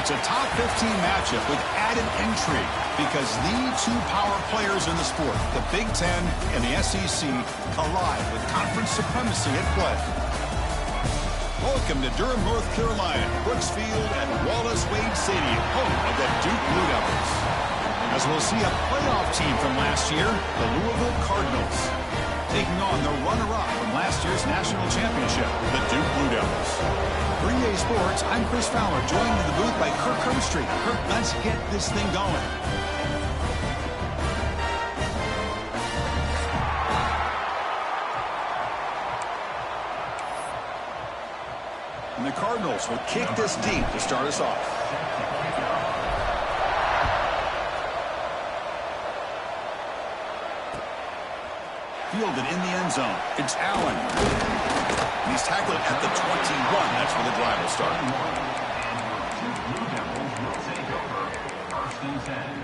It's a top 15 matchup with added intrigue because the two power players in the sport, the Big Ten and the SEC, collide with conference supremacy at play. Welcome to Durham, North Carolina, Brooks Field at Wallace Wade Stadium, home of the Duke Blue Devils. As we'll see a playoff team from last year, the Louisville Cardinals, taking on the runner-up from last year's national championship, the Duke Blue Devils. For EA Sports, I'm Chris Fowler, joined in the booth by Kirk Herbstreit. Kirk, let's get this thing going. And the Cardinals will kick this deep to start us off. Fielded in the end zone. It's Allen. And he's tackled at the 21. That's where the drive will start. First and 10.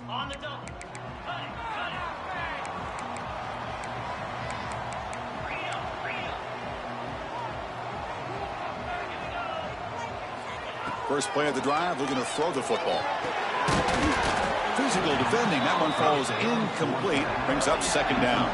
On the double. Cut it. First play of the drive, looking to throw the football. Physical defending. That one falls incomplete. Brings up second down.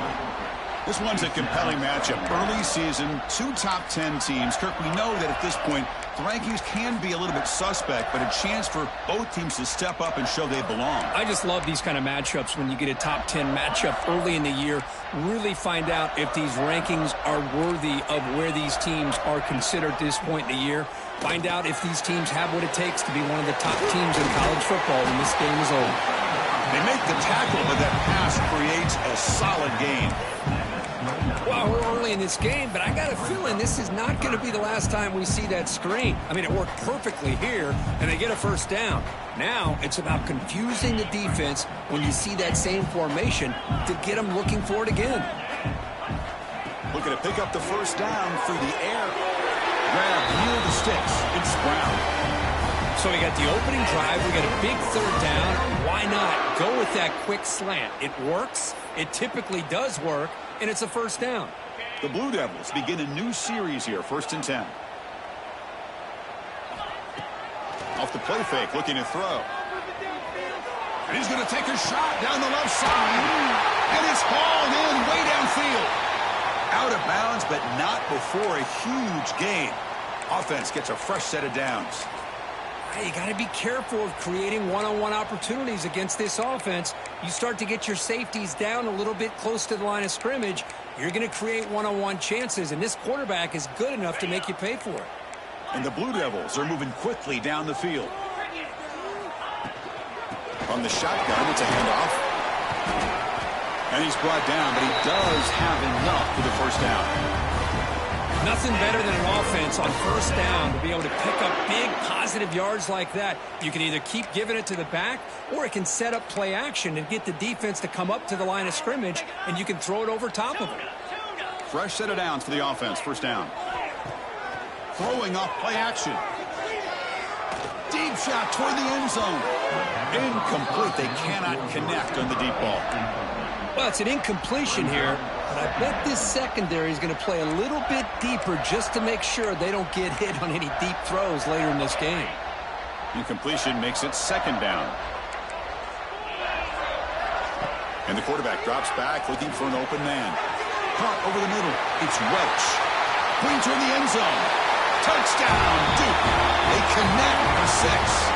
This one's a compelling matchup. Early season, two top 10 teams. Kirk, we know that at this point, the rankings can be a little bit suspect, but a chance for both teams to step up and show they belong. I just love these kind of matchups when you get a top 10 matchup early in the year. Really find out if these rankings are worthy of where these teams are considered at this point in the year. Find out if these teams have what it takes to be one of the top teams in college football when this game is over. They make the tackle, but that pass creates a solid gain. Well, we're early in this game, but I got a feeling this is not going to be the last time we see that screen. I mean, it worked perfectly here, and they get a first down. Now it's about confusing the defense when you see that same formation to get them looking for it again. Looking to pick up the first down through the air. Grab near the sticks. It's Brown. So we got the opening drive. We got a big third down. Why not go with that quick slant? It works. It typically does work. And it's a first down. The Blue Devils begin a new series here, 1st and 10. Off the play fake, looking to throw. And he's going to take a shot down the left side. And it's hauled in way downfield. Out of bounds, but not before a huge gain. Offense gets a fresh set of downs. You got to be careful of creating one-on-one opportunities against this offense. You start to get your safeties down a little bit close to the line of scrimmage, you're going to create one-on-one chances, and this quarterback is good enough to make you pay for it. And the Blue Devils are moving quickly down the field. From the shotgun, it's a handoff. And he's brought down, but he does have enough for the first down. Nothing better than an offense on first down to be able to pick up big positive yards like that. You can either keep giving it to the back, or it can set up play action and get the defense to come up to the line of scrimmage, and you can throw it over top of it. Fresh set of downs for the offense. First down. Throwing off play action. Deep shot toward the end zone. Incomplete. They cannot connect on the deep ball. Well, it's an incompletion here. But I bet this secondary is going to play a little bit deeper just to make sure they don't get hit on any deep throws later in this game. Incompletion makes it second down. And the quarterback drops back looking for an open man. Caught over the middle. It's Welch. Pointer in the end zone. Touchdown, Duke. They connect for 6.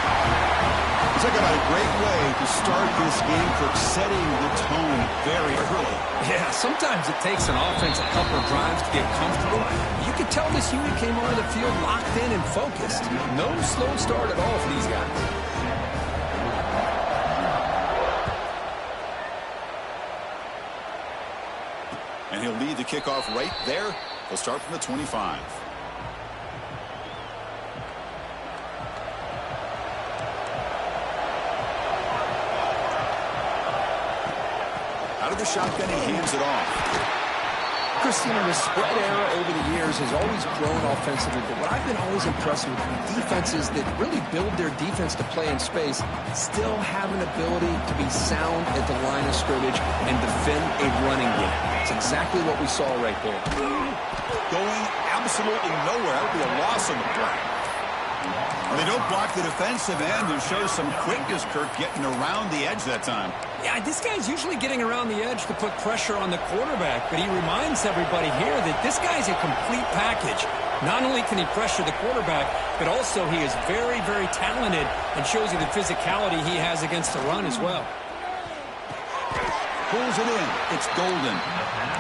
Talk about a great way to start this game for setting the tone very early. Yeah, sometimes it takes an offense a couple of drives to get comfortable. You can tell this unit came onto the field locked in and focused. No slow start at all for these guys. And he'll lead the kickoff right there. He'll start from the 25. Out of the shotgun, he hands it off. Christina, the spread era over the years has always grown offensively, but what I've been always impressed with defenses that really build their defense to play in space still have an ability to be sound at the line of scrimmage and defend a running game. It's exactly what we saw right there. Going absolutely nowhere. That would be a loss on the play. Well, they don't block the defensive end and show some quickness, Kirk, getting around the edge that time. Yeah, this guy's usually getting around the edge to put pressure on the quarterback, but he reminds everybody here that this guy's a complete package. Not only can he pressure the quarterback, but also he is very, very talented and shows you the physicality he has against the run as well. Pulls it in. It's Golden.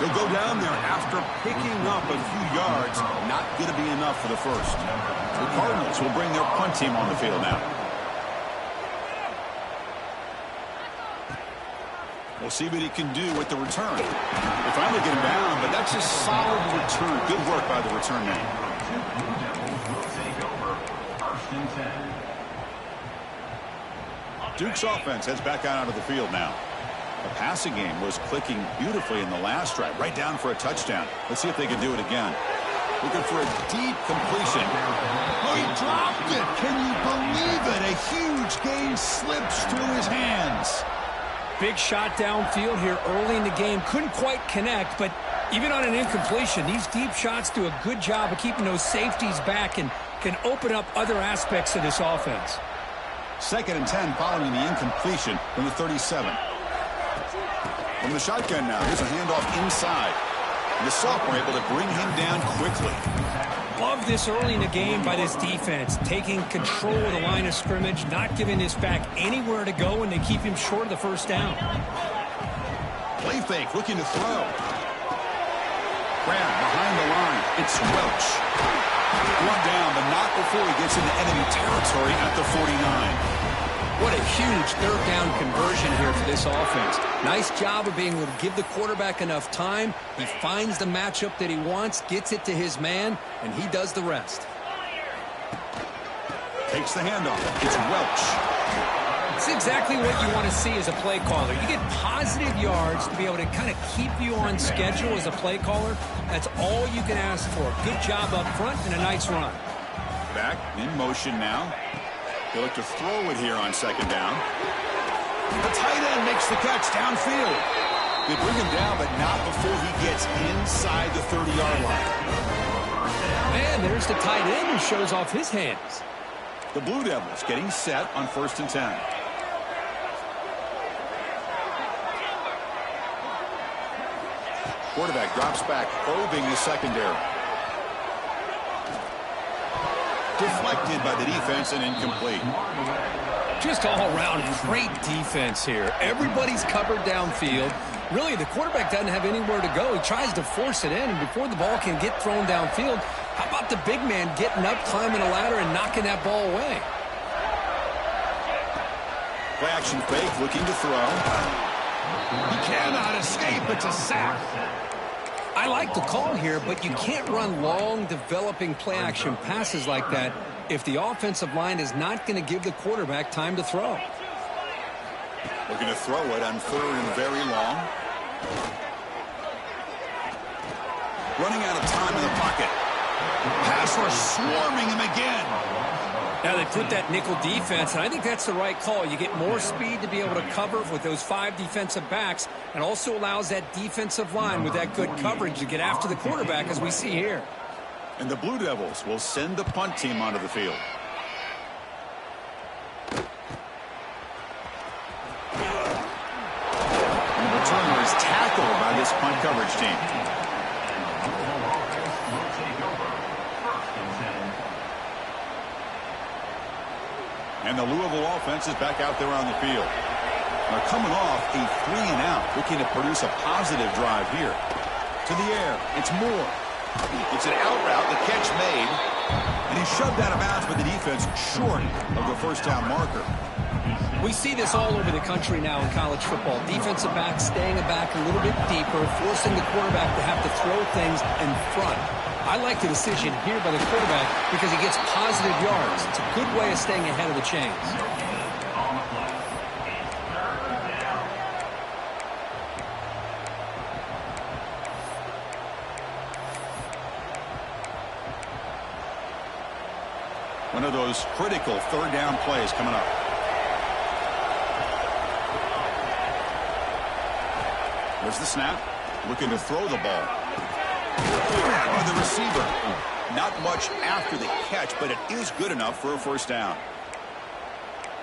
He'll go down there after picking up a few yards. Not going to be enough for the first. The Cardinals will bring their punt team on the field now. We'll see what he can do with the return. They finally get him down, but that's a solid return. Good work by the return man. Duke's offense heads back out of the field now. The passing game was clicking beautifully in the last drive, right down for a touchdown. Let's see if they can do it again. Looking for a deep completion. Oh, he dropped it. Can you believe it? A huge gain slips through his hands. Big shot downfield here early in the game. Couldn't quite connect, but even on an incompletion, these deep shots do a good job of keeping those safeties back and can open up other aspects of this offense. 2nd and 10 following the incompletion from the 37. From the shotgun now, here's a handoff inside. And the sophomore able to bring him down quickly. Love this early in the game by this defense, taking control of the line of scrimmage, not giving this back anywhere to go, and they keep him short of the first down. Play fake, looking to throw. Grab behind the line. It's Welch. Brought down, but not before he gets into enemy territory at the 49. What a huge third down conversion here for this offense. Nice job of being able to give the quarterback enough time. He finds the matchup that he wants, gets it to his man, and he does the rest. Takes the handoff. It's Welch. It's exactly what you want to see as a play caller. You get positive yards to be able to kind of keep you on schedule as a play caller. That's all you can ask for. Good job up front and a nice run. Back in motion now. He'll look to throw it here on 2nd down. The tight end makes the catch downfield. They bring him down, but not before he gets inside the 30-yard line. And there's the tight end who shows off his hands. The Blue Devils getting set on 1st and 10. Quarterback drops back, probing the secondary. Deflected by the defense and incomplete. Just all around great defense here. Everybody's covered downfield. Really, the quarterback doesn't have anywhere to go. He tries to force it in, and before the ball can get thrown downfield, how about the big man getting up, climbing a ladder, and knocking that ball away? Play action fake, looking to throw. He cannot escape. It's a sack. I like the call here, but you can't run long, developing play-action passes like that if the offensive line is not going to give the quarterback time to throw. Looking to throw it on 3rd and very long. Running out of time in the pocket. Pass rush swarming him again. Now they put that nickel defense, and I think that's the right call. You get more speed to be able to cover with those 5 defensive backs, and also allows that defensive line with that good coverage to get after the quarterback, as we see here. And the Blue Devils will send the punt team onto the field. this punt coverage team. And the Louisville offense is back out there on the field. Now coming off a 3-and-out, looking to produce a positive drive here. To the air, it's Moore. It's an out route, the catch made. And he shoved out of bounds with the defense short of the first down marker. We see this all over the country now in college football. Defensive backs staying back a little bit deeper, forcing the quarterback to have to throw things in front. I like the decision here by the quarterback because he gets positive yards. It's a good way of staying ahead of the chains. One of those critical third down plays coming up. There's the snap. Looking to throw the ball. Oh, the receiver. Not much after the catch, but it is good enough for a first down.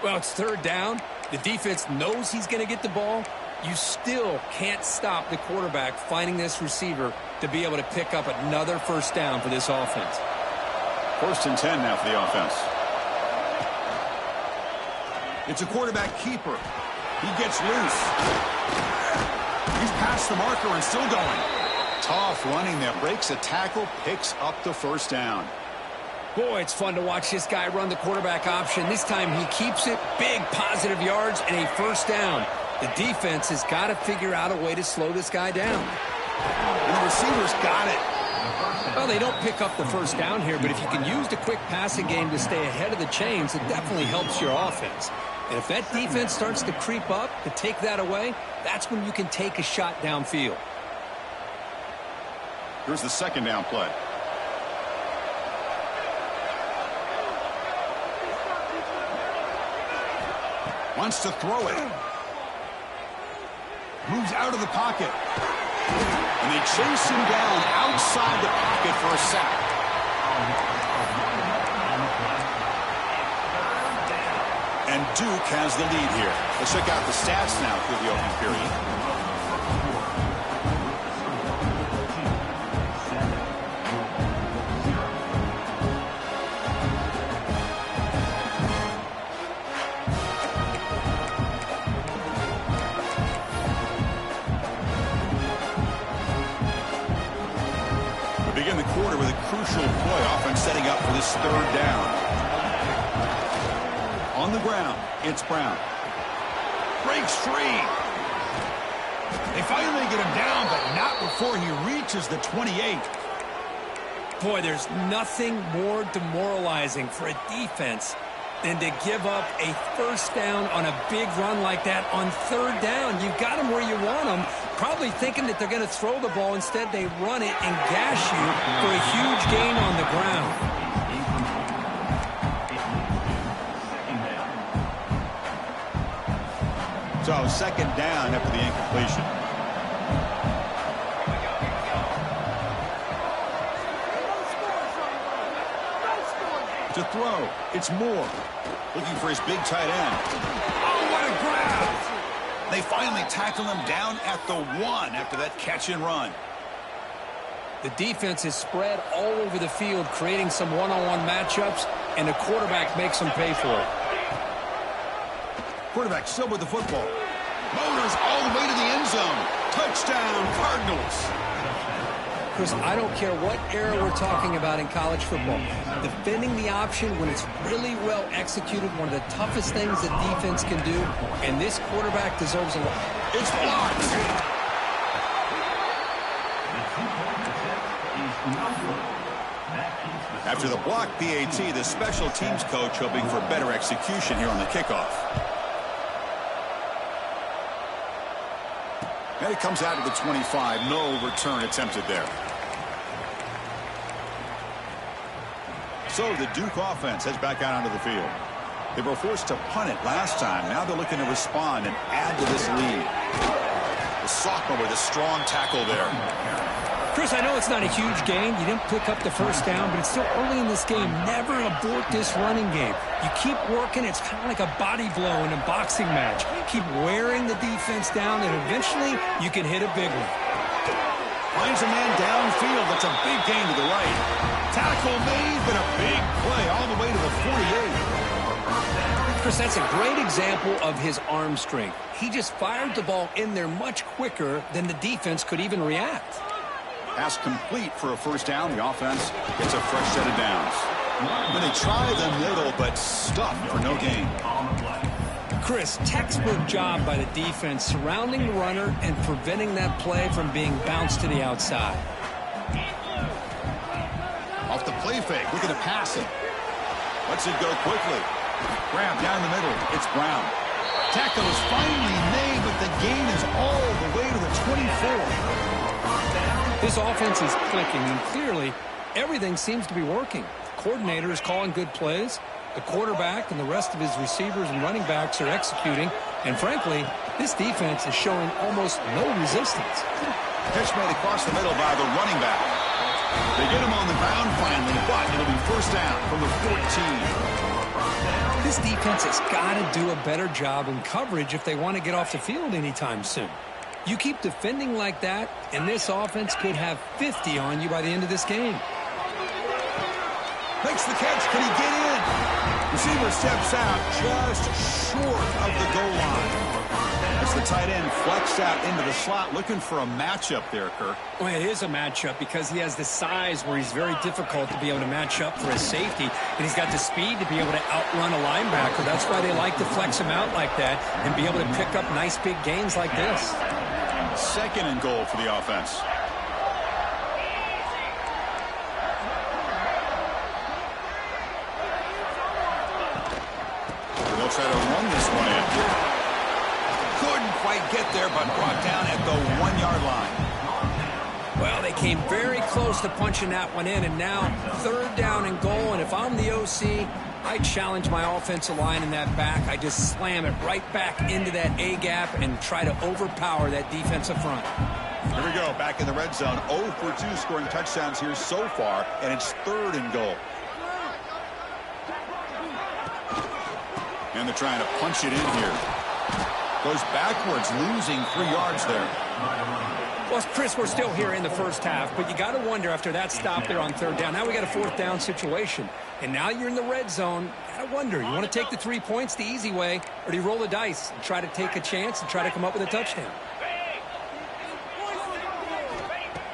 Well, it's third down. The defense knows he's going to get the ball. You still can't stop the quarterback finding this receiver to be able to pick up another first down for this offense. 1st and 10 now for the offense. It's a quarterback keeper. He gets loose. He's past the marker and still going. Tough running there. Breaks a tackle, picks up the first down. Boy, it's fun to watch this guy run the quarterback option. This time he keeps it. Big positive yards and a first down. The defense has got to figure out a way to slow this guy down. And the receiver's got it. Well, they don't pick up the first down here, but if you can use the quick passing game to stay ahead of the chains, it definitely helps your offense. And if that defense starts to creep up to take that away, that's when you can take a shot downfield. Here's the second down play. Wants to throw it. Moves out of the pocket. And they chase him down outside the pocket for a sack. And Duke has the lead here. Let's check out the stats now through the opening period. Begin the quarter with a crucial play, offense setting up for this third down. On the ground, it's Brown. Breaks free. They finally get him down, but not before he reaches the 28. Boy, there's nothing more demoralizing for a defense than to give up a first down on a big run like that on third down. You've got them where you want them, probably thinking that they're going to throw the ball. Instead, they run it and gash you for a huge gain on the ground. So, second down after the incompletion. To throw, it's Moore. Looking for his big tight end. Oh, what a grab! They finally tackle him down at the 1 after that catch and run. The defense is spread all over the field, creating some one-on-one matchups, and the quarterback makes them pay for it. Quarterback still with the football. Motors all the way to the end zone. Touchdown, Cardinals. Chris, I don't care what era we're talking about in college football. Defending the option when it's really well executed, one of the toughest things that defense can do, and this quarterback deserves a lot. It's blocked. After the block PAT, the special teams coach hoping for better execution here on the kickoff. And it comes out to the 25. No return attempted there. So the Duke offense heads back out onto the field. They were forced to punt it last time. Now they're looking to respond and add to this lead. The sophomore with a strong tackle there. Chris, I know it's not a huge gain. You didn't pick up the first down, but it's still early in this game. Never abort this running game. You keep working. It's kind of like a body blow in a boxing match. Keep wearing the defense down, and eventually you can hit a big one. Finds a man downfield. That's a big gain to the right. Tackle made, but a big play all the way to the 48. Chris, that's a great example of his arm strength. He just fired the ball in there much quicker than the defense could even react. Pass complete for a first down. The offense gets a fresh set of downs. And they try the middle, but stuffed for no gain. Chris, textbook job by the defense surrounding the runner and preventing that play from being bounced to the outside. Off the play fake, looking to pass it. Lets it go quickly. Grab down the middle. It's Brown. Tackle is finally made, but the gain is all the way to the 24. This offense is clicking, and clearly everything seems to be working. The coordinator is calling good plays. The quarterback and the rest of his receivers and running backs are executing. And frankly, this defense is showing almost no resistance. Pitch made across the middle by the running back. They get him on the ground finally, but it'll be first down from the 14. This defense has got to do a better job in coverage if they want to get off the field anytime soon. You keep defending like that, and this offense could have 50 on you by the end of this game. Makes the catch. Can he get in? Receiver steps out just short of the goal line. As the tight end flexed out into the slot, looking for a matchup there, Kirk. Well, it is a matchup because he has the size where he's very difficult to be able to match up for his safety, and he's got the speed to be able to outrun a linebacker. That's why they like to flex him out like that and be able to pick up nice big gains like this. Second and goal for the offense. They'll try to run this one in. Couldn't quite get there, but brought down at the 1-yard line. Well, they came very close to punching that one in, and now third down and goal. And if I'm the OC, I challenge my offensive line in that back. I just slam it right back into that A-gap and try to overpower that defensive front. Here we go, back in the red zone. 0 for 2 scoring touchdowns here so far, and it's third and goal. And they're trying to punch it in here. Goes backwards, losing 3 yards there. Well, Chris, we're still here in the first half, but you got to wonder after that stop there on third down. Now we got a fourth down situation, and now you're in the red zone. Got to wonder, you want to take the 3 points the easy way, or do you roll the dice and try to take a chance and try to come up with a touchdown?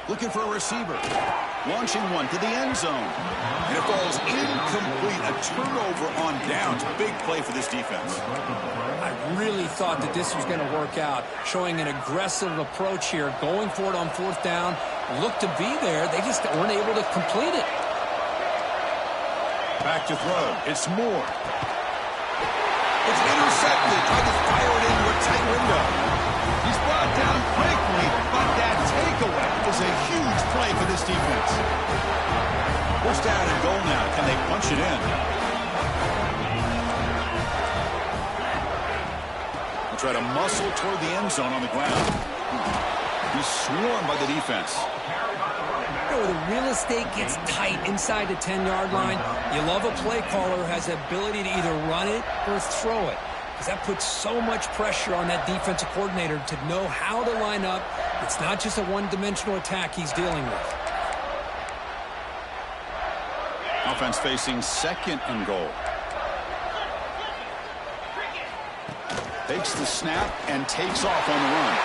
Looking for a receiver. Launching one to the end zone. And it falls incomplete. A turnover on downs. Big play for this defense. I really thought that this was going to work out, showing an aggressive approach here, going for it on fourth down. Looked to be there. They just weren't able to complete it. Back to throw. It's Moore. It's intercepted. Tried to fire it into a tight window. He's brought down quickly, but that takeaway is a huge play for this defense. First down and goal now. Can they punch it in? They'll try to muscle toward the end zone on the ground. He's swarmed by the defense. Where the real estate gets tight inside the 10-yard line, you love a play caller who has the ability to either run it or throw it. Because that puts so much pressure on that defensive coordinator to know how to line up. It's not just a one-dimensional attack he's dealing with. Offense facing second and goal. Takes the snap and takes off on the run.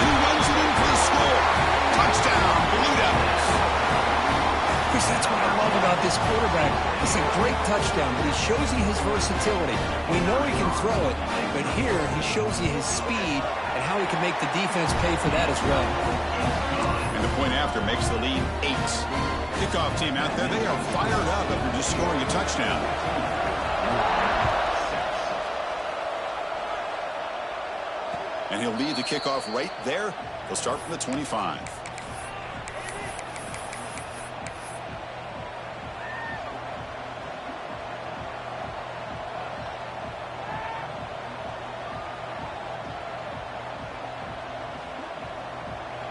And he runs it in for the score. Touchdown, Blue Devils. Chris, that's what I love about this quarterback. It's a great touchdown, but he shows you his versatility. We know he can throw it, but here he shows you his speed and how he can make the defense pay for that as well. And the point after makes the lead 8. Kickoff team out there, they are fired up after just scoring a touchdown. And he'll lead the kickoff right there. They'll start from the 25.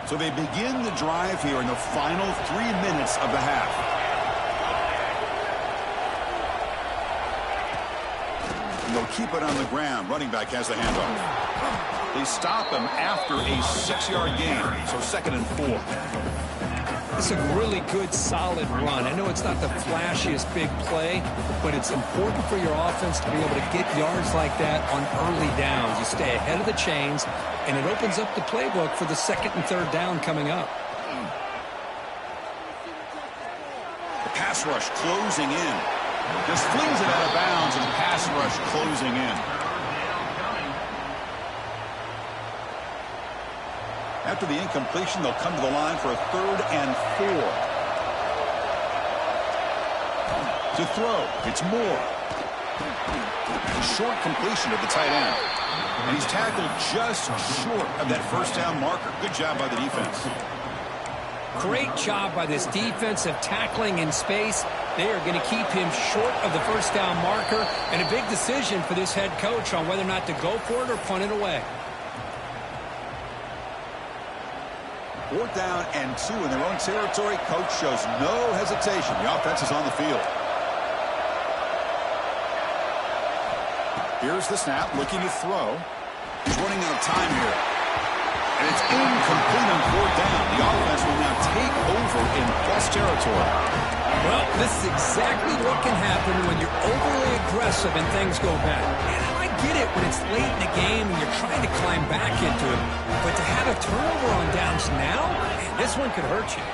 So they begin the drive here in the final 3 minutes of the half. And they'll keep it on the ground. Running back has the handoff. They stop him after a 6-yard gain, so 2nd and 4. It's a really good, solid run. I know it's not the flashiest big play, but it's important for your offense to be able to get yards like that on early downs. You stay ahead of the chains, and it opens up the playbook for the 2nd and 3rd down coming up. The pass rush closing in. Just flings it out of bounds, and the pass rush closing in. After the incompletion, they'll come to the line for a 3rd and 4. To throw, it's Moore. A short completion of the tight end. And he's tackled just short of that 1st down marker. Good job by the defense. Great job by this defensive tackling in space. They are going to keep him short of the 1st down marker, and a big decision for this head coach on whether or not to go for it or punt it away. 4th down and 2 in their own territory. Coach shows no hesitation. The offense is on the field. Here's the snap, looking to throw. He's running out of time here. And it's incomplete on 4th down. The offense will now take over in plus territory. Well, this is exactly what can happen when you're overly aggressive and things go bad. And I get it when it's late in the game and you're trying to climb back into it. But to have a turnover on downs now, man, this one could hurt you.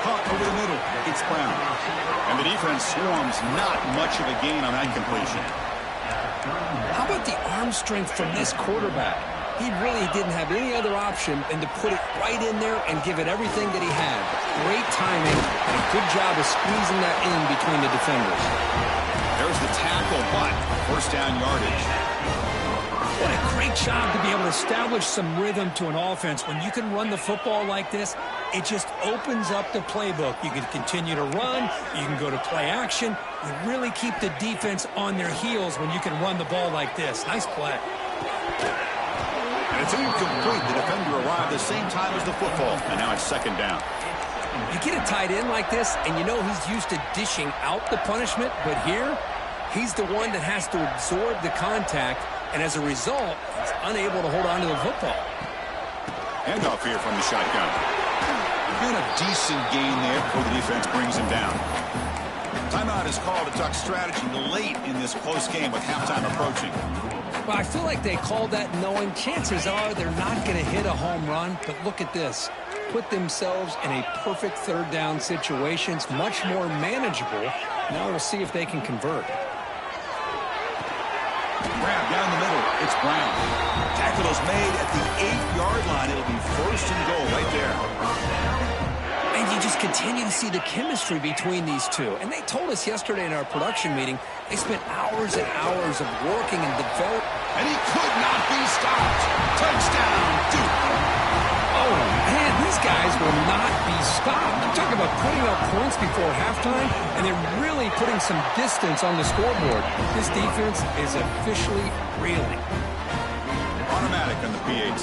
Caught over the middle. It's Brown. And the defense swarms not much of a gain on that completion. How about the arm strength from this quarterback? He really didn't have any other option than to put it right in there and give it everything that he had. Great timing and a good job of squeezing that in between the defenders. There's the tackle, but 1st down yardage. What a great job to be able to establish some rhythm to an offense. When you can run the football like this, it just opens up the playbook. You can continue to run. You can go to play action. You really keep the defense on their heels when you can run the ball like this. Nice play. And it's incomplete. The defender arrived the same time as the football, and now it's 2nd down. You get a tight end like this, and you know he's used to dishing out the punishment, but here, he's the one that has to absorb the contact, and as a result, he's unable to hold on to the football. Handoff here from the shotgun. And a decent gain there before the defense brings him down. Timeout is called to talk strategy late in this close game with halftime approaching. Well, I feel like they called that knowing chances are they're not going to hit a home run, but look at this. Put themselves in a perfect 3rd down situation. It's much more manageable. Now we'll see if they can convert. Grab down the middle. It's Brown. Tackle is made at the 8-yard line. It'll be 1st and goal right there. And you just continue to see the chemistry between these two. And they told us yesterday in our production meeting, they spent hours and hours of working and developing. And he could not be stopped. Touchdown, Duke. Oh, man, these guys will not be stopped. I'm talking about putting up points before halftime, and they're really putting some distance on the scoreboard. This defense is officially reeling. Automatic on the PAT.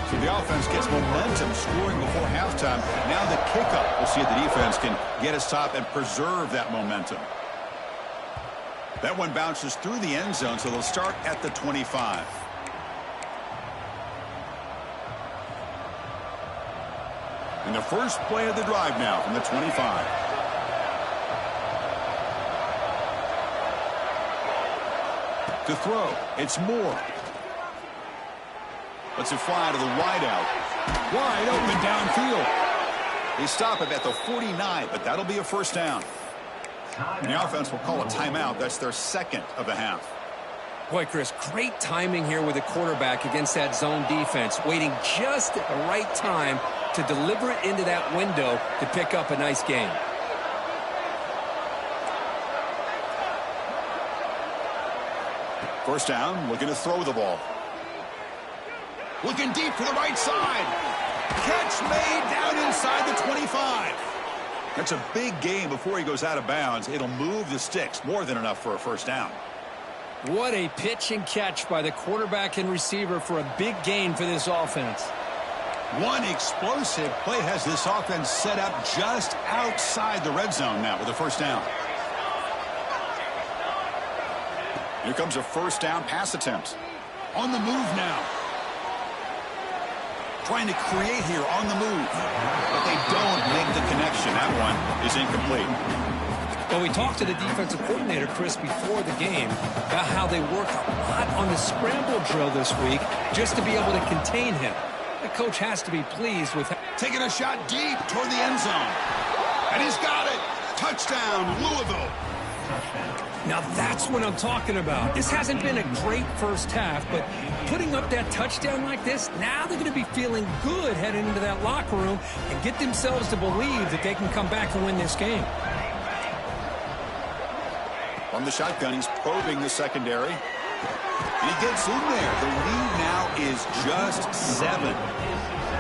So the offense gets momentum scoring before halftime. Now the kickoff. We'll see if the defense can get a stop and preserve that momentum. That one bounces through the end zone, so they'll start at the 25. And the first play of the drive now from the 25. To throw, it's Moore. Lets it fly to the wideout. Wide open downfield. They stop him at the 49, but that'll be a 1st down. And the offense will call a timeout. That's their 2nd of the half. Boy, Chris, great timing here with the quarterback against that zone defense, waiting just at the right time to deliver it into that window to pick up a nice gain. First down, looking to throw the ball. Looking deep to the right side. Catch made down inside the 25. That's a big gain before he goes out of bounds. It'll move the sticks, more than enough for a 1st down. What a pitch and catch by the quarterback and receiver for a big gain for this offense. One explosive play has this offense set up just outside the red zone now with a 1st down. Here comes a first down pass attempt. On the move now. Trying to create here on the move. But they don't make the connection. That one is incomplete. Well, we talked to the defensive coordinator, Chris, before the game about how they work a lot on the scramble drill this week just to be able to contain him. The coach has to be pleased with taking a shot deep toward the end zone. And he's got it. Touchdown, Louisville. Now that's what I'm talking about. This hasn't been a great first half, but putting up that touchdown like this, now they're going to be feeling good heading into that locker room and get themselves to believe that they can come back and win this game. From the shotgun, he's probing the secondary. And he gets in there. The lead now is just 7.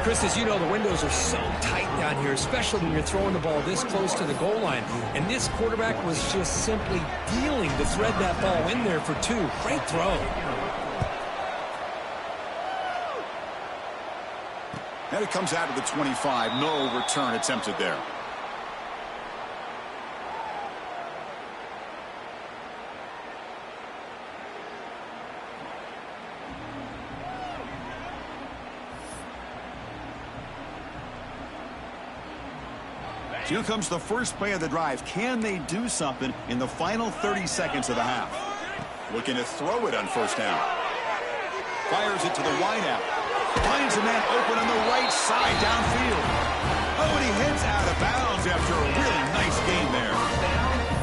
Chris, as you know, the windows are so tight down here, especially when you're throwing the ball this close to the goal line. And this quarterback was just simply dealing to thread that ball in there for 2. Great throw. And it comes out of the 25. No return attempted there. Here comes the first play of the drive. Can they do something in the final 30 seconds of the half? Looking to throw it on first down. Fires it to the wideout. Finds a man open on the right side downfield. Oh, and he heads out of bounds after a really nice game there.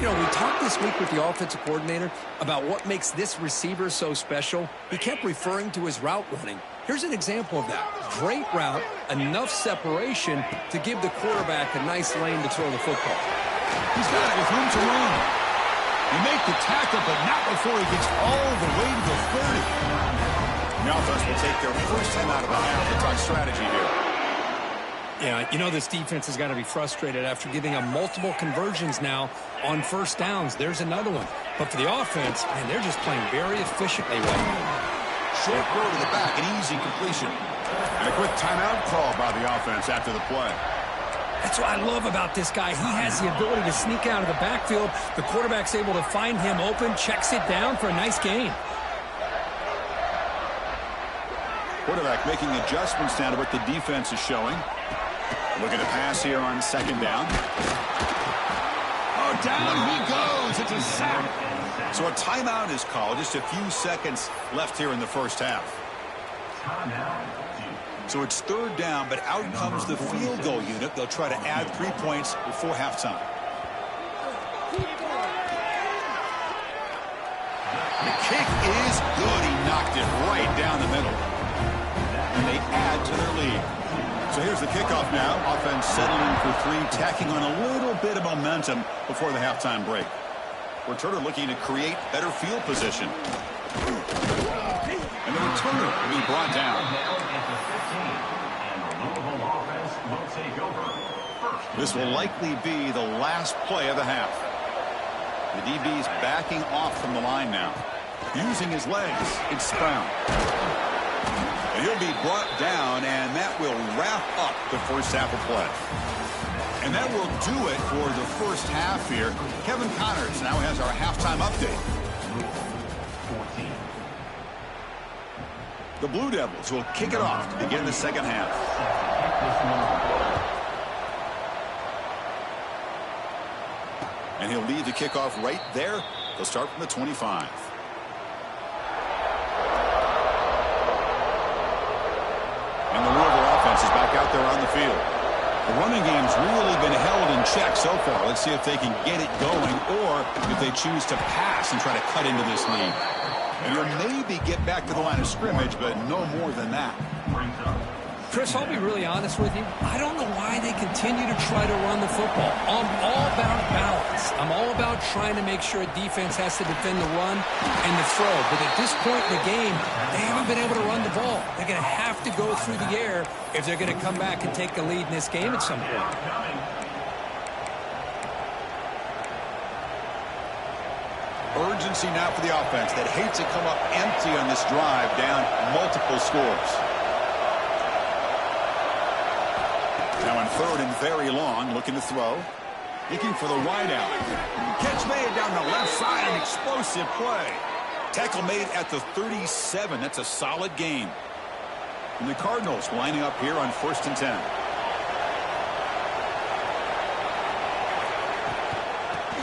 You know, we talked this week with the offensive coordinator about what makes this receiver so special. He kept referring to his route running. Here's an example of that. Great route, enough separation to give the quarterback a nice lane to throw the football. He's got it with room to run. He makes the tackle, but not before he gets all the way to the 30. The offense will take their first time out of the half to talk strategy here. Yeah, you know this defense has got to be frustrated after giving up multiple conversions now on first downs. There's another one. But for the offense, man, they're just playing very efficiently right now. Short throw to the back, an easy completion. And a quick timeout call by the offense after the play. That's what I love about this guy. He has the ability to sneak out of the backfield. The quarterback's able to find him open, checks it down for a nice gain. Quarterback making adjustments down to what the defense is showing. Looking to pass here on second down. Oh, down he goes. It's a sack. So a timeout is called. Just a few seconds left here in the first half. So it's third down, but out comes the field goal unit. They'll try to add 3 points before halftime. The kick is good. He knocked it right down the middle. And they add to their lead. So here's the kickoff now. Offense settling for 3, tacking on a little bit of momentum before the halftime break. Returner looking to create better field position. And the returner will be brought down. This will likely be the last play of the half. The DB's backing off from the line now. Using his legs, it's Brown. And he'll be brought down, and that will wrap up the first half of play. And that will do it for the first half here. Kevin Connors now has our halftime update. The Blue Devils will kick it off to begin the second half. And he'll lead the kickoff right there. They'll start from the 25. And the Louisville offense is back out there on the field. The running game's really been held in check so far. Let's see if they can get it going or if they choose to pass and try to cut into this lead. And they'll maybe get back to the line of scrimmage, but no more than that. Chris, I'll be really honest with you. I don't know why they continue to try to run the football. I'm all about balance. I'm all about trying to make sure defense has to defend the run and the throw. But at this point in the game, they haven't been able to run the ball. They're going to have to go through the air if they're going to come back and take the lead in this game at some point. Urgency now for the offense that hates to come up empty on this drive, down multiple scores. Now on third and very long, looking to throw. Looking for the wideout. Catch made down the left side, an explosive play. Tackle made at the 37. That's a solid gain. And the Cardinals lining up here on 1st and 10.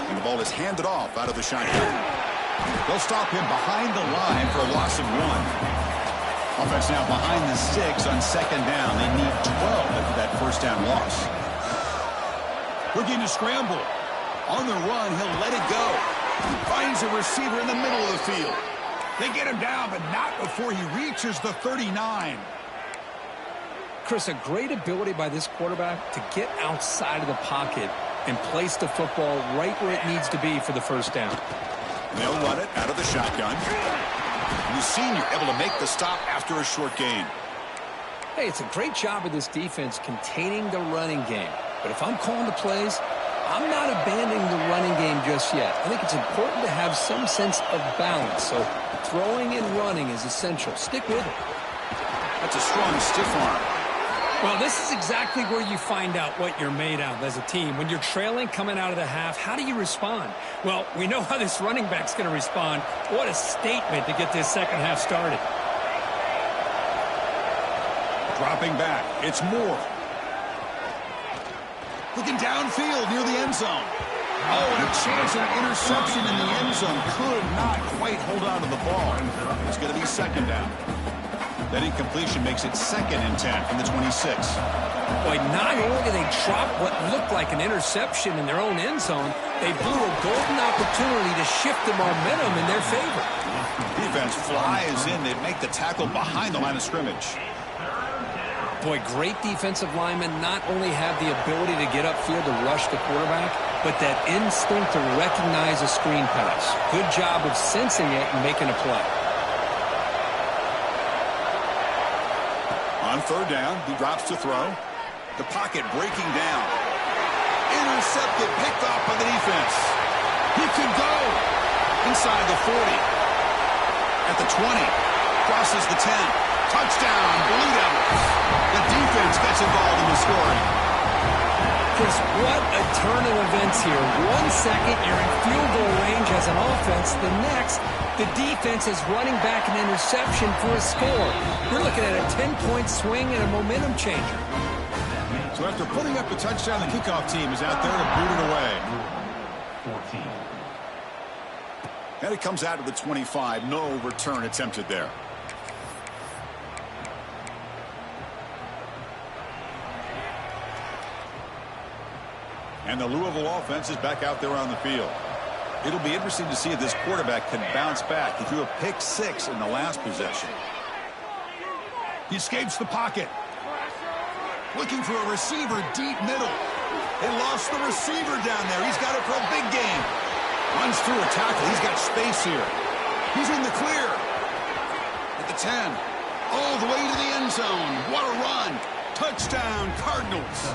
And the ball is handed off out of the shotgun. They'll stop him behind the line for a loss of 1. Offense now behind the 6 on 2nd down. They need 12 after that 1st down loss. Looking to scramble. On the run, he'll let it go. Finds a receiver in the middle of the field. They get him down, but not before he reaches the 39. Chris, a great ability by this quarterback to get outside of the pocket and place the football right where it needs to be for the 1st down. They'll run it out of the shotgun. And the senior able to make the stop after a short gain. Hey, it's a great job of this defense containing the running game. But if I'm calling the plays, I'm not abandoning the running game just yet. I think it's important to have some sense of balance. So throwing and running is essential. Stick with it. That's a strong stiff arm. Well, this is exactly where you find out what you're made of as a team. When you're trailing coming out of the half, how do you respond? Well, we know how this running back's going to respond. What a statement to get this 2nd half started. Dropping back. It's Moore. Looking downfield near the end zone. Oh, and a chance of an interception in the end zone. Could not quite hold on to the ball. It's going to be 2nd down. That incompletion makes it 2nd and 10 from the 26. Boy, not only did they drop what looked like an interception in their own end zone, they blew a golden opportunity to shift the momentum in their favor. Defense flies in. They make the tackle behind the line of scrimmage. Boy, great defensive linemen not only have the ability to get upfield to rush the quarterback, but that instinct to recognize a screen pass. Good job of sensing it and making a play. On 3rd down, he drops to throw. The pocket breaking down. Intercepted, picked off by the defense. He could go inside the 40. At the 20, crosses the 10. Touchdown, Blue Devils. The defense gets involved in the scoring. Chris, what a turn of events here. 1 second, you're in field goal range as an offense. The next, the defense is running back an interception for a score. We're looking at a 10-point swing and a momentum changer. So after putting up a touchdown, the kickoff team is out there to boot it away. 14. And it comes out to the 25. No return attempted there. And the Louisville offense is back out there on the field. It'll be interesting to see if this quarterback can bounce back. He threw a pick 6 in the last possession. He escapes the pocket. Looking for a receiver deep middle. They lost the receiver down there. He's got it for a big game. Runs through a tackle. He's got space here. He's in the clear. At the 10. All the way to the end zone. What a run. Touchdown, Cardinals.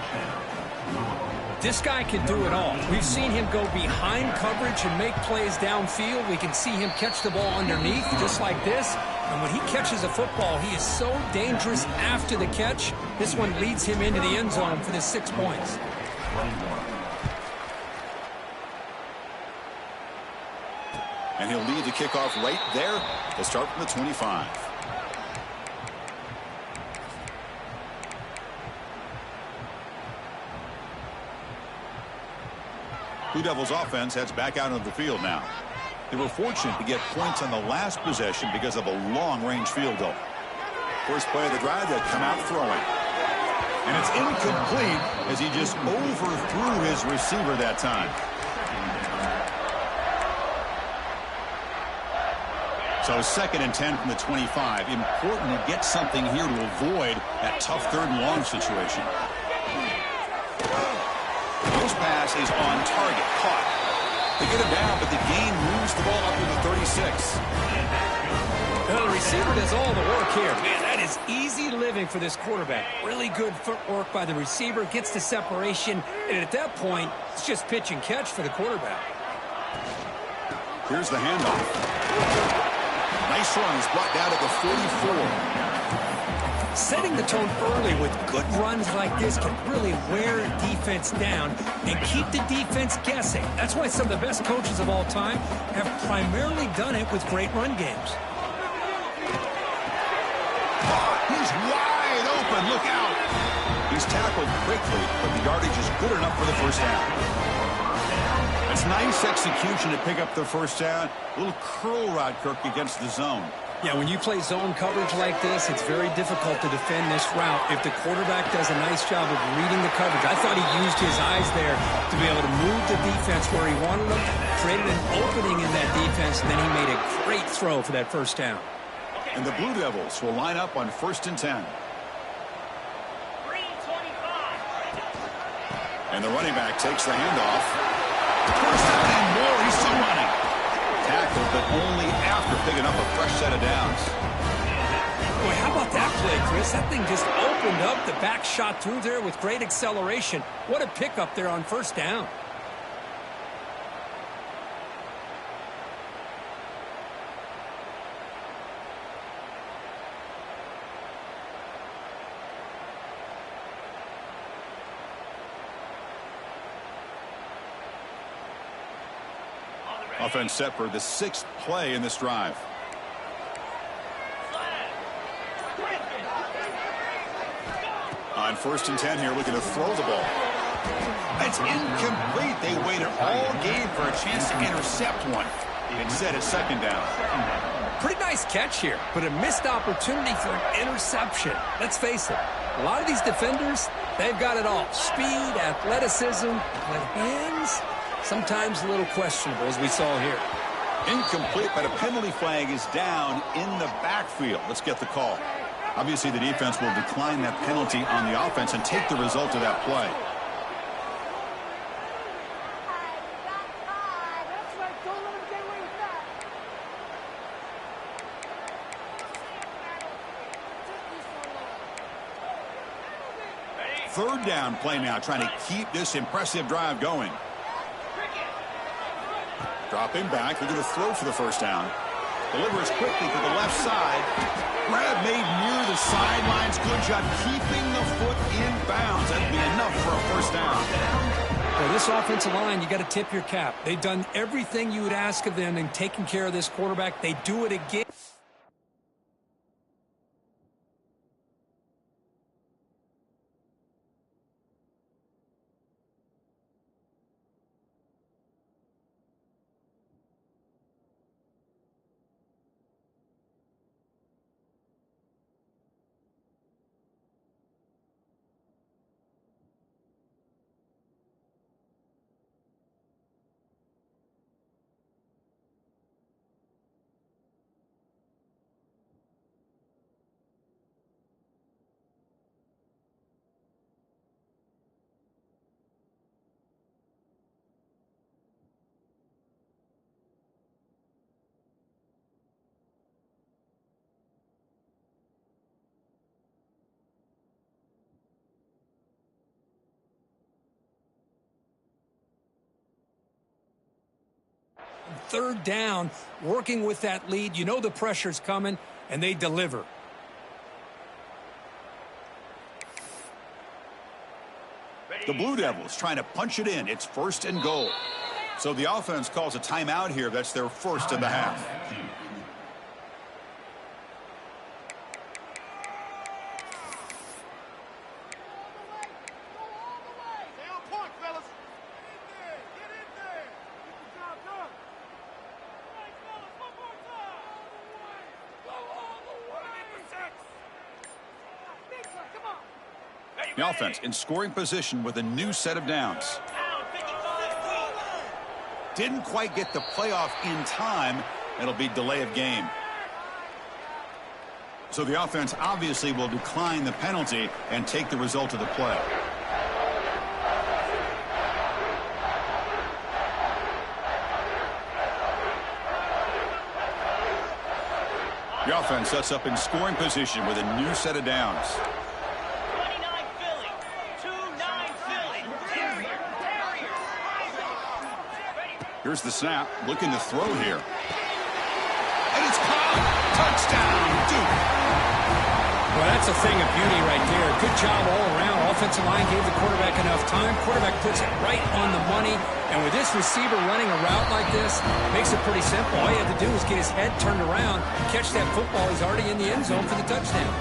This guy can do it all. We've seen him go behind coverage and make plays downfield. We can see him catch the ball underneath just like this. And when he catches a football, he is so dangerous after the catch. This one leads him into the end zone for the 6 points. And he'll lead the kickoff right there. They'll start from the 25. Blue Devils offense heads back out of the field now. They were fortunate to get points on the last possession because of a long-range field goal. First play of the drive, they'll come out throwing. And it's incomplete as he just overthrew his receiver that time. So 2nd and 10 from the 25. Important to get something here to avoid that tough 3rd and long situation. This pass is on target, caught. They get him down, but the gain moves the ball up to the 36. Well, the receiver does all the work here. Man, that is easy living for this quarterback. Really good footwork by the receiver, gets the separation, and at that point, it's just pitch and catch for the quarterback. Here's the handoff. Nice run. He's brought down at the 44. Setting the tone early with good runs like this can really wear a defense down and keep the defense guessing. That's why some of the best coaches of all time have primarily done it with great run games. He's wide open. Look out. He's tackled quickly, but the yardage is good enough for the first down. That's nice execution to pick up the first down. A little curl route, Kirk, against the zone. Yeah, when you play zone coverage like this, it's very difficult to defend this route if the quarterback does a nice job of reading the coverage. I thought he used his eyes there to be able to move the defense where he wanted them, created an opening in that defense, and then he made a great throw for that first down. And the Blue Devils will line up on 1st and 10. 3:25. And the running back takes the handoff. First down and more. He's still running. Tackled, but only after picking up a fresh set of downs. Boy, how about that play, Chris? That thing just opened up. The back shot through there with great acceleration. What a pickup there on first down. Offense set for the 6th play in this drive. On 1st and 10 here, looking to throw the ball. It's incomplete. They waited all game for a chance to intercept one. Instead, it's 2nd down. Pretty nice catch here, but a missed opportunity for an interception. Let's face it, a lot of these defenders, they've got it all. Speed, athleticism, but hands, sometimes a little questionable, as we saw here. Incomplete, but a penalty flag is down in the backfield. Let's get the call. Obviously, the defense will decline that penalty on the offense and take the result of that play. Third down play now, trying to keep this impressive drive going. Dropping back, looking to throw for the first down. Delivers quickly to the left side. Grab made near the sidelines. Good job keeping the foot in bounds. That'll be enough for a first down. Well, this offensive line, you got to tip your cap. They've done everything you would ask of them in taking care of this quarterback. They do it again. Third down, working with that lead. You know the pressure's coming, and they deliver. The Blue Devils trying to punch it in. It's 1st and goal. So the offense calls a timeout here. That's their first of the half. The offense in scoring position with a new set of downs. Didn't quite get the playoff in time. It'll be delay of game. So the offense obviously will decline the penalty and take the result of the play. The offense sets up in scoring position with a new set of downs. Here's the snap, looking to throw here. And it's caught. Touchdown, Duke. Well, that's a thing of beauty right there. Good job all around. Offensive line gave the quarterback enough time. Quarterback puts it right on the money. And with this receiver running a route like this, makes it pretty simple. All you have to do is get his head turned around, catch that football. He's already in the end zone for the touchdown.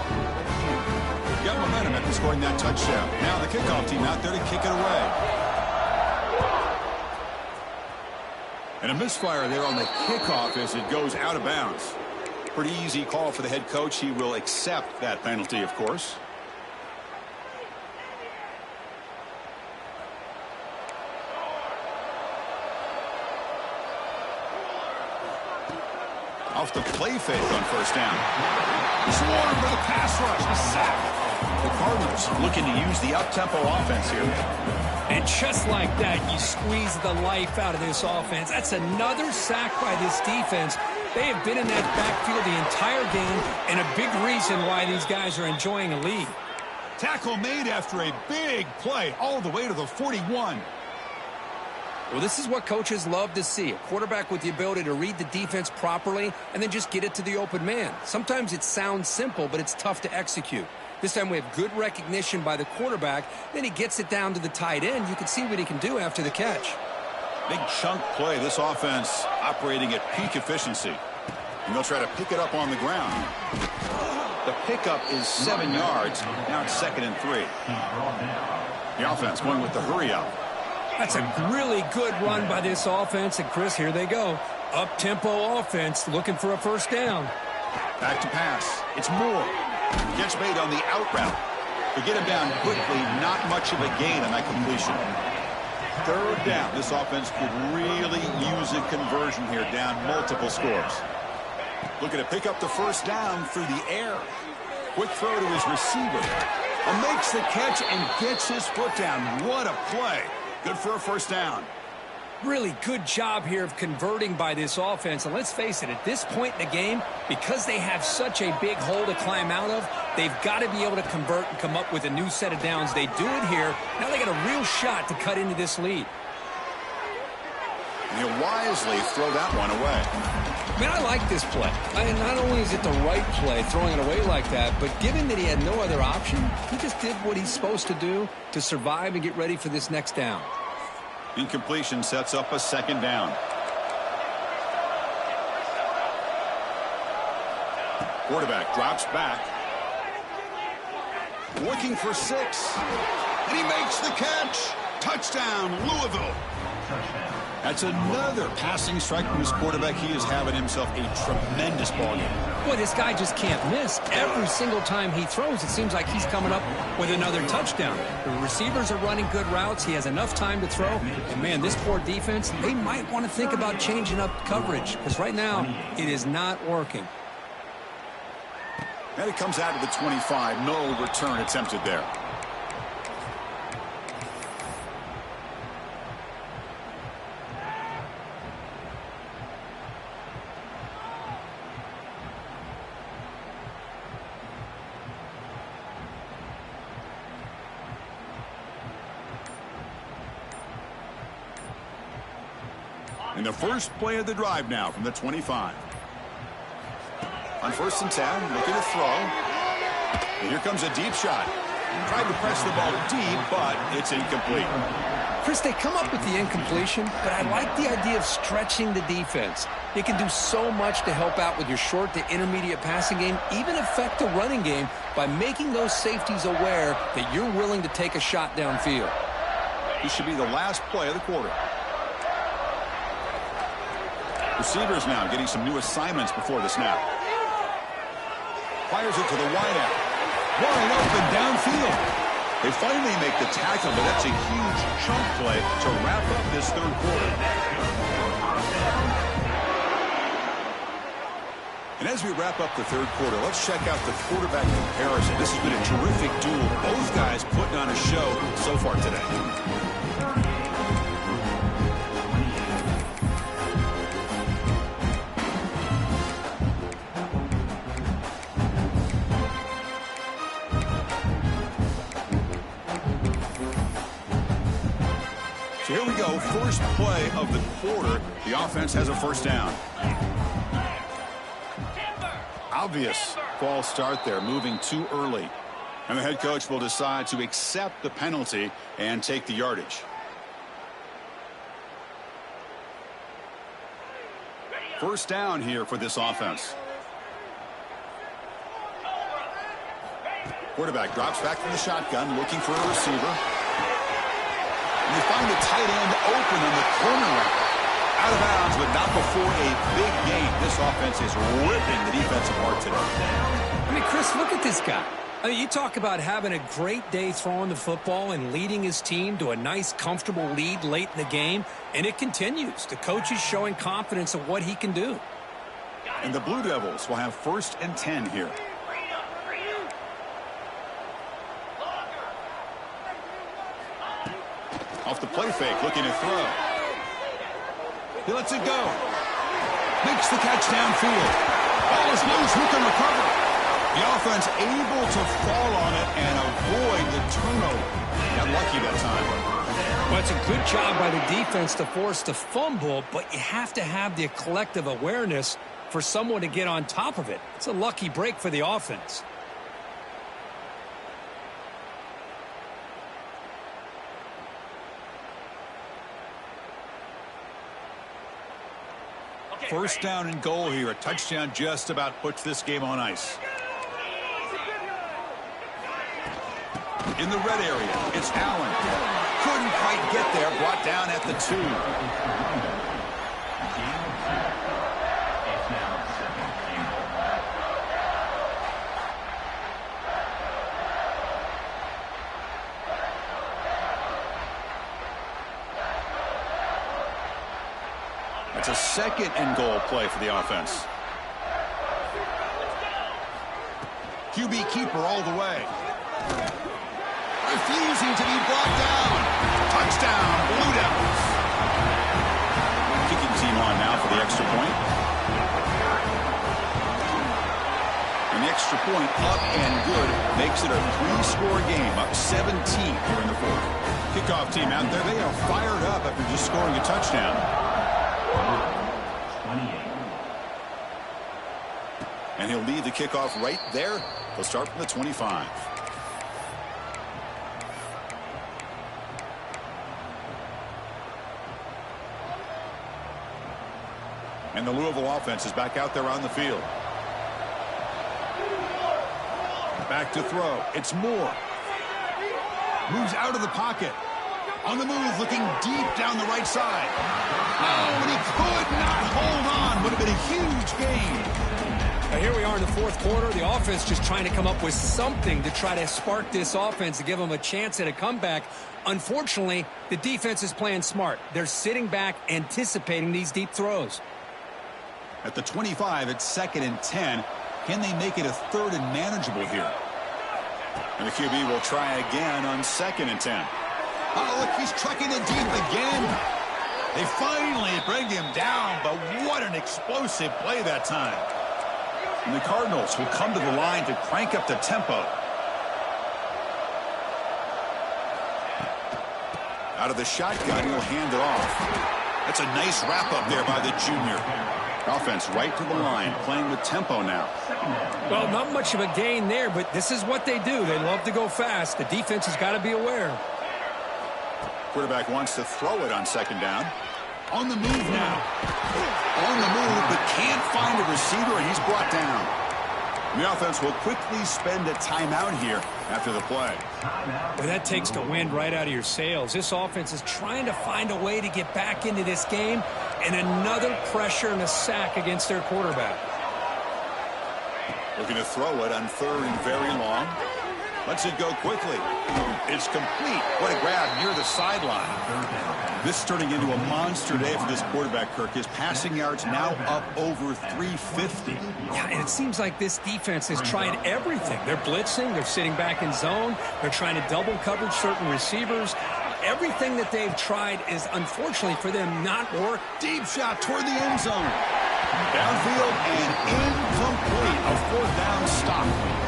Got momentum after scoring that touchdown. Now the kickoff team out there to kick it away. And a misfire there on the kickoff as it goes out of bounds. Pretty easy call for the head coach. He will accept that penalty, of course. Off the play fake on first down. Swarm for the pass rush. A sack. The Cardinals looking to use the up-tempo offense here. And just like that, you squeeze the life out of this offense. That's another sack by this defense. They have been in that backfield the entire game, and a big reason why these guys are enjoying a lead. Tackle made after a big play all the way to the 41. Well, this is what coaches love to see. A quarterback with the ability to read the defense properly and then just get it to the open man. Sometimes it sounds simple, but it's tough to execute. This time we have good recognition by the quarterback. Then he gets it down to the tight end. You can see what he can do after the catch. Big chunk play. This offense operating at peak efficiency. And they'll try to pick it up on the ground. The pickup is 7 yards. Now it's 2nd and 3. The offense going with the hurry up. That's a really good run by this offense. And, Chris, here they go. Up-tempo offense looking for a first down. Back to pass. It's Moore. Catch made on the out route. To get him down quickly, not much of a gain on that completion. 3rd down. This offense could really use a conversion here, down multiple scores. Looking to pick up the first down through the air. Quick throw to his receiver. Makes the catch and gets his foot down. What a play. Good for a first down. Really good job here of converting by this offense. And let's face it, at this point in the game, because they have such a big hole to climb out of, they've got to be able to convert and come up with a new set of downs. They do it here. Now they got a real shot to cut into this lead. And he'll wisely throw that one away. Man, I like this play. And not only is it the right play, throwing it away like that, but given that he had no other option, he just did what he's supposed to do to survive and get ready for this next down. Incompletion sets up a 2nd down. Quarterback drops back. Looking for 6. And he makes the catch. Touchdown, Louisville. That's another passing strike from his quarterback. He is having himself a tremendous ball game. Boy, this guy just can't miss. Every single time he throws, it seems like he's coming up with another touchdown. The receivers are running good routes. He has enough time to throw. And, man, this poor defense, they might want to think about changing up coverage because right now it is not working. And it comes out of the 25. No return attempted there. And the first play of the drive now from the 25. On 1st and 10, looking to throw. And here comes a deep shot. Tried to press the ball deep, but it's incomplete. Chris, they come up with the incompletion, but I like the idea of stretching the defense. It can do so much to help out with your short to intermediate passing game, even affect the running game by making those safeties aware that you're willing to take a shot downfield. This should be the last play of the quarter. Receivers now getting some new assignments before the snap. Fires it to the wideout. Wide open downfield. They finally make the tackle, but that's a huge chunk play to wrap up this 3rd quarter. And as we wrap up the 3rd quarter, let's check out the quarterback comparison. This has been a terrific duel. Both guys putting on a show so far today. So here we go, first play of the quarter. The offense has a first down. Obvious false start there, moving too early. And the head coach will decide to accept the penalty and take the yardage. First down here for this offense. Quarterback drops back from the shotgun, looking for a receiver. And they find the tight end open on the corner route. Out of bounds, but not before a big gain. This offense is ripping the defense apart today. I mean, Chris, look at this guy. I mean, you talk about having a great day throwing the football and leading his team to a nice, comfortable lead late in the game, and it continues. The coach is showing confidence of what he can do. And the Blue Devils will have 1st and 10 here. Off the play fake, looking to throw. He lets it go. Makes the catch downfield. Ball is loose. Who can recover? The offense able to fall on it and avoid the turnover. Got lucky that time. Well, it's a good job by the defense to force the fumble, but you have to have the collective awareness for someone to get on top of it. It's a lucky break for the offense. First down and goal here. A touchdown just about puts this game on ice. In the red area, it's Allen. Couldn't quite get there. Brought down at the 2. It's a 2nd and goal play for the offense. QB keeper all the way. Refusing to be brought down. Touchdown, Blue Devils. Kicking team on now for the extra point. And the extra point up and good makes it a 3-score game, up 17 here in the 4th. Kickoff team out there, they are fired up after just scoring a touchdown. And he'll lead the kickoff right there. He'll start from the 25. And the Louisville offense is back out there on the field. Back to throw. It's Moore. Moves out of the pocket. On the move, looking deep down the right side. Oh, and he could not hold on. Would have been a huge gain. Now here we are in the 4th quarter. The offense just trying to come up with something to try to spark this offense to give them a chance at a comeback. Unfortunately, the defense is playing smart. They're sitting back, anticipating these deep throws. At the 25, it's 2nd and 10. Can they make it a 3rd and manageable here? And the QB will try again on 2nd and 10. Oh, look, he's trucking it deep again. They finally bring him down, but what an explosive play that time. And the Cardinals will come to the line to crank up the tempo. Out of the shotgun, he'll hand it off. That's a nice wrap-up there by the junior. Offense right to the line, playing with tempo now. Well, not much of a gain there, but this is what they do. They love to go fast. The defense has got to be aware. Quarterback wants to throw it on 2nd down. On the move now. On the move, but can't find a receiver, and he's brought down. The offense will quickly spend a timeout here after the play. Well, that takes the wind right out of your sails. This offense is trying to find a way to get back into this game, and another pressure and a sack against their quarterback. Looking to throw it on 3rd and very long. Lets it go quickly. It's complete. What a grab near the sideline. This is turning into a monster day for this quarterback, Kirk. His passing yards now up over 350. Yeah, and it seems like this defense has tried everything. They're blitzing. They're sitting back in zone. They're trying to double coverage certain receivers. Everything that they've tried is, unfortunately for them, not work. Deep shot toward the end zone. Downfield and incomplete. A 4th down stop.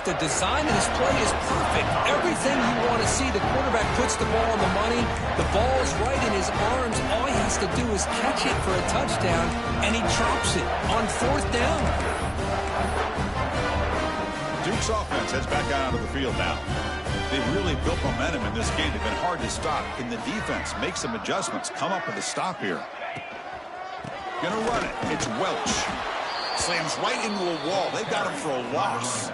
The design of this play is perfect. Everything you want to see. The quarterback puts the ball on the money. The ball's right in his arms. All he has to do is catch it for a touchdown, and he drops it on 4th down. Duke's offense heads back out onto the field now. They've really built momentum in this game. They've been hard to stop. Can the defense make some adjustments? Come up with a stop here. Gonna run it. It's Welch. Slams right into a wall. They've got him for a loss.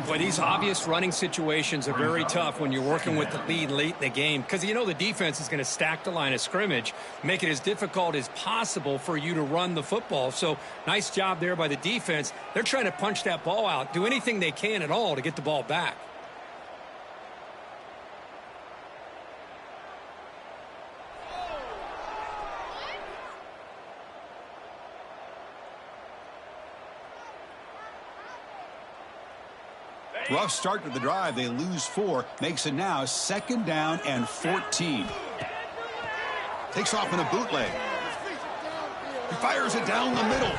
Boy, these obvious running situations are very tough when you're working with the lead late in the game, because you know the defense is going to stack the line of scrimmage, make it as difficult as possible for you to run the football. So nice job there by the defense. They're trying to punch that ball out, do anything they can at all to get the ball back. Rough start to the drive. They lose 4. Makes it now 2nd down and 14. Takes off in a bootleg. He fires it down the middle.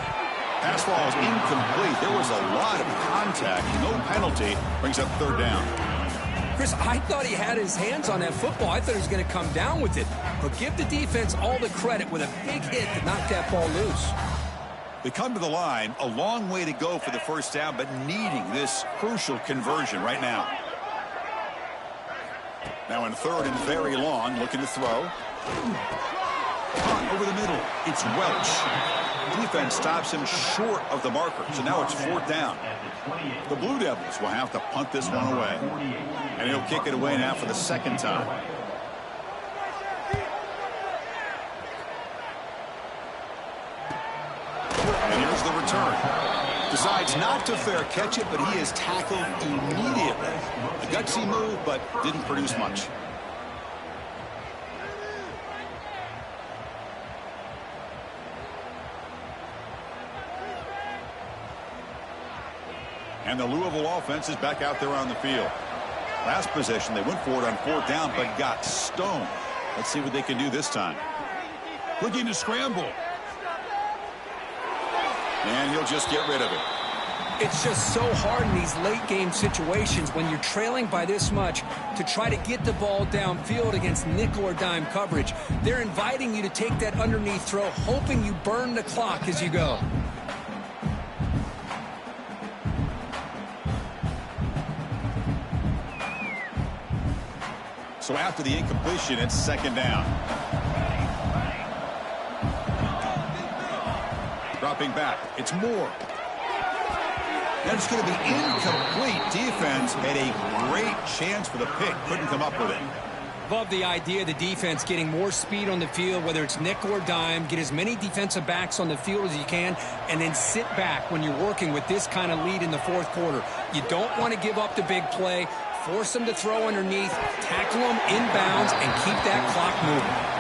Pass ball is incomplete. There was a lot of contact. No penalty. Brings up 3rd down. Chris, I thought he had his hands on that football. I thought he was going to come down with it. But give the defense all the credit with a big hit to knock that ball loose. They come to the line, a long way to go for the 1st down, but needing this crucial conversion right now. Now in 3rd and very long, looking to throw. Caught over the middle. It's Welch. Defense stops him short of the marker, so now it's 4th down. The Blue Devils will have to punt this one away. And he'll kick it away now for the 2nd time. And here's the return. Decides not to fair catch it, but he is tackled immediately. A gutsy move, but didn't produce much. And the Louisville offense is back out there on the field. Last possession, they went for it on 4th down, but got stoned. Let's see what they can do this time. Looking to scramble. And he'll just get rid of it. It's just so hard in these late game situations when you're trailing by this much to try to get the ball downfield against nickel or dime coverage. They're inviting you to take that underneath throw, hoping you burn the clock as you go. So after the incompletion, it's 2nd down. Dropping back. It's Moore. That's going to be incomplete. Defense had a great chance for the pick. Couldn't come up with it. Love the idea of the defense getting more speed on the field, whether it's nickel or dime, get as many defensive backs on the field as you can, and then sit back when you're working with this kind of lead in the 4th quarter. You don't want to give up the big play. Force them to throw underneath, tackle them inbounds, and keep that clock moving.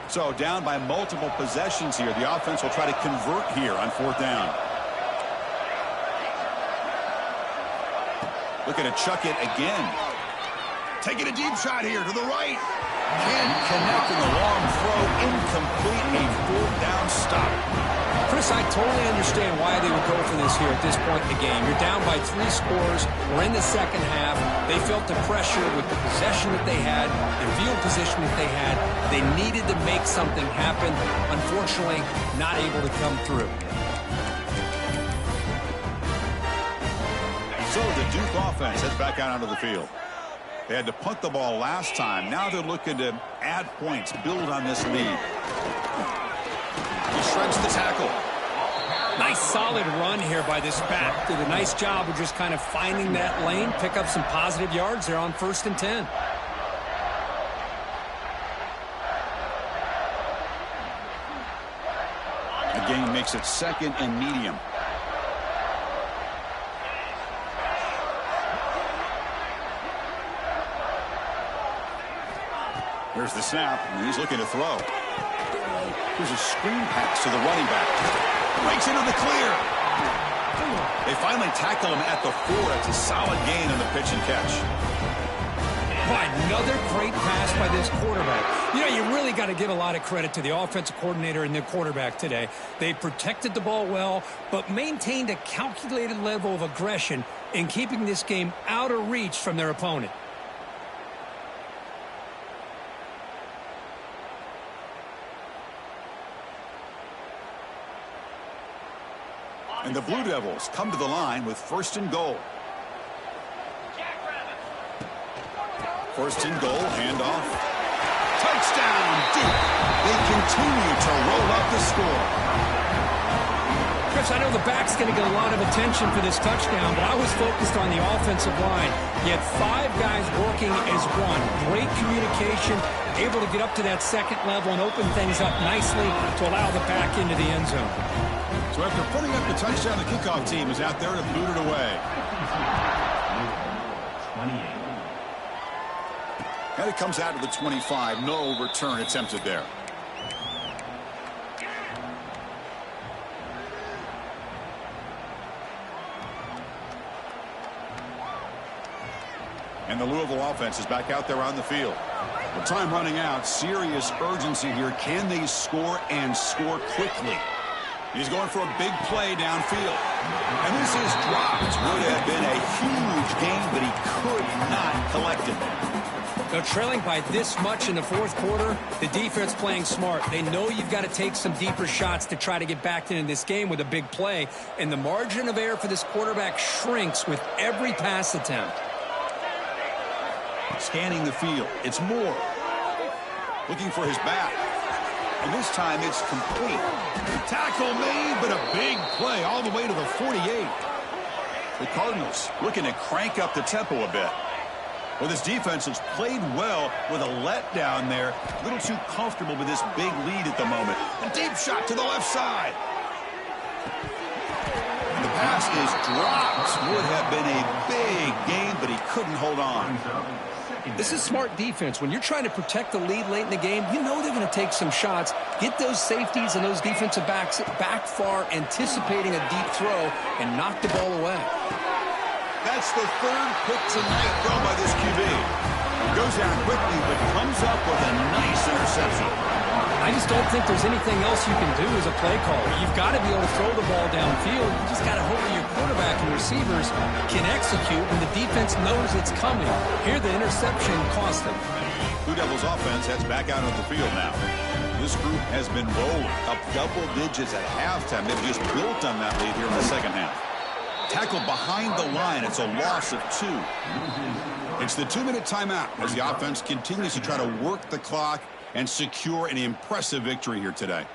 So down by multiple possessions here. The offense will try to convert here on 4th down. Looking to chuck it again. Taking a deep shot here to the right. Can't connect in the long throw. Incomplete. A 4th down stop. Chris, I totally understand why they would go for this here at this point in the game. You're down by 3 scores. We're in the 2nd half. They felt the pressure with the possession that they had, the field position that they had. They needed to make something happen. Unfortunately, not able to come through. So the Duke offense heads back out onto the field. They had to punt the ball last time. Now they're looking to add points, build on this lead. He shreds the tackle. Nice solid run here by this back. Did a nice job of just kind of finding that lane, pick up some positive yards there on 1st and 10. The game makes it 2nd and medium. Here's the snap, and he's looking to throw. Here's a screen pass to the running back. Breaks into the clear. They finally tackle him at the 4. It's a solid gain on the pitch and catch. Boy, another great pass by this quarterback. You know, you really got to give a lot of credit to the offensive coordinator and the quarterback today. They protected the ball well, but maintained a calculated level of aggression in keeping this game out of reach from their opponent. And the Blue Devils come to the line with 1st and goal. First and goal, handoff. Touchdown, Duke. They continue to roll up the score. Chris, I know the back's going to get a lot of attention for this touchdown, but I was focused on the offensive line. You had 5 guys working as one. Great communication, able to get up to that second level and open things up nicely to allow the back into the end zone. So after putting up the touchdown, the kickoff team is out there to boot it away. 28. And it comes out to the 25. No return attempted there. And the Louisville offense is back out there on the field. With time running out, serious urgency here. Can they score and score quickly? He's going for a big play downfield. And this is dropped. Would have been a huge gain, but he could not collect it. They're trailing by this much in the fourth quarter. The defense playing smart. They know you've got to take some deeper shots to try to get back into this game with a big play. And the margin of error for this quarterback shrinks with every pass attempt. Scanning the field. It's Moore. Looking for his back. And this time it's complete. Tackle made, but a big play all the way to the 48. The Cardinals looking to crank up the tempo a bit. Well, this defense has played well with a letdown there. A little too comfortable with this big lead at the moment. A deep shot to the left side. And the pass is dropped. Would have been a big game, but he couldn't hold on. This is smart defense. When you're trying to protect the lead late in the game, you know they're going to take some shots, get those safeties and those defensive backs back far, anticipating a deep throw, and knock the ball away. That's the 3rd pick tonight thrown by this QB. Goes down quickly, but comes up with a nice interception. I just don't think there's anything else you can do as a play caller. You've got to be able to throw the ball downfield. You just got to hope that your quarterback and receivers can execute when the defense knows it's coming. Here, the interception cost them. Blue Devils offense heads back out on the field now. This group has been rolling up double digits at halftime. They've just built on that lead here in the second half. Tackled behind the line. It's a loss of 2. It's the 2-minute timeout as the offense continues to try to work the clock and secure an impressive victory here today.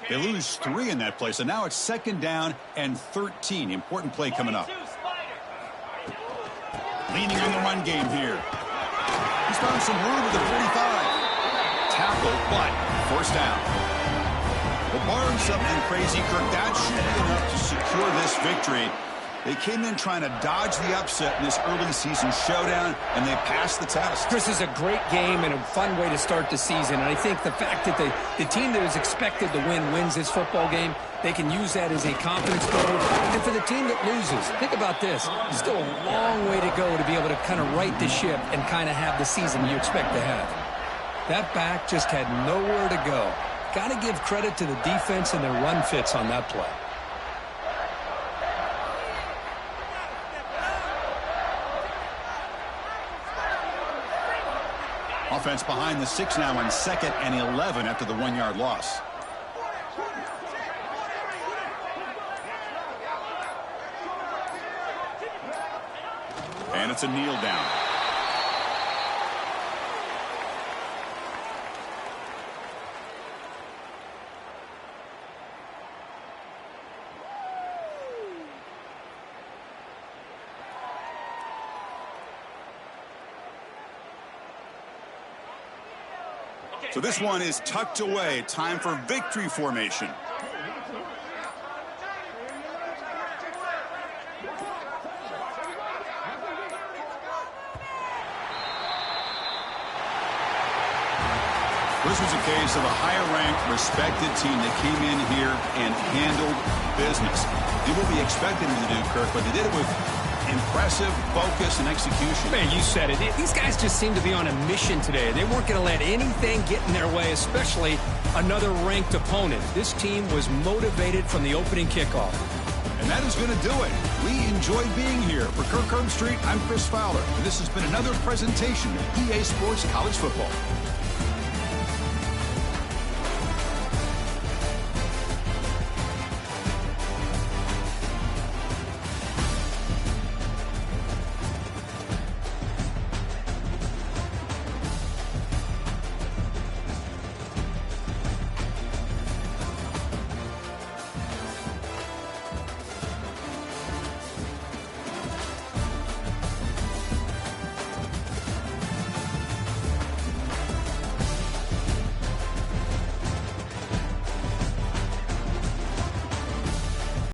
They lose 3 in that play, so now it's 2nd down and 13. Important play coming up. Leaning on the run game here. He's found some room at the 45. Tackle, but first down. Well, barring something crazy, Kirk, that should be enough to secure this victory. They came in trying to dodge the upset in this early season showdown, and they passed the test. Chris, is a great game and a fun way to start the season. And I think the fact that the team that is expected to win wins this football game, they can use that as a confidence builder. And for the team that loses, think about this. Still a long way to go to be able to kind of right the ship and kind of have the season you expect to have. That back just had nowhere to go. Got to give credit to the defense and their run fits on that play. Offense behind the 6 now on 2nd and 11 after the 1-yard loss. And it's a kneel down. So this one is tucked away. Time for victory formation. This was a case of a higher-ranked, respected team that came in here and handled business. Did what we expected them to do, Kirk, but they did it with impressive focus and execution. Man, you said it. These guys just seem to be on a mission today. They weren't going to let anything get in their way, especially another ranked opponent. This team was motivated from the opening kickoff. And that is going to do it. We enjoyed being here. For Kirk Herbstreit, I'm Chris Fowler, and this has been another presentation of EA Sports College Football.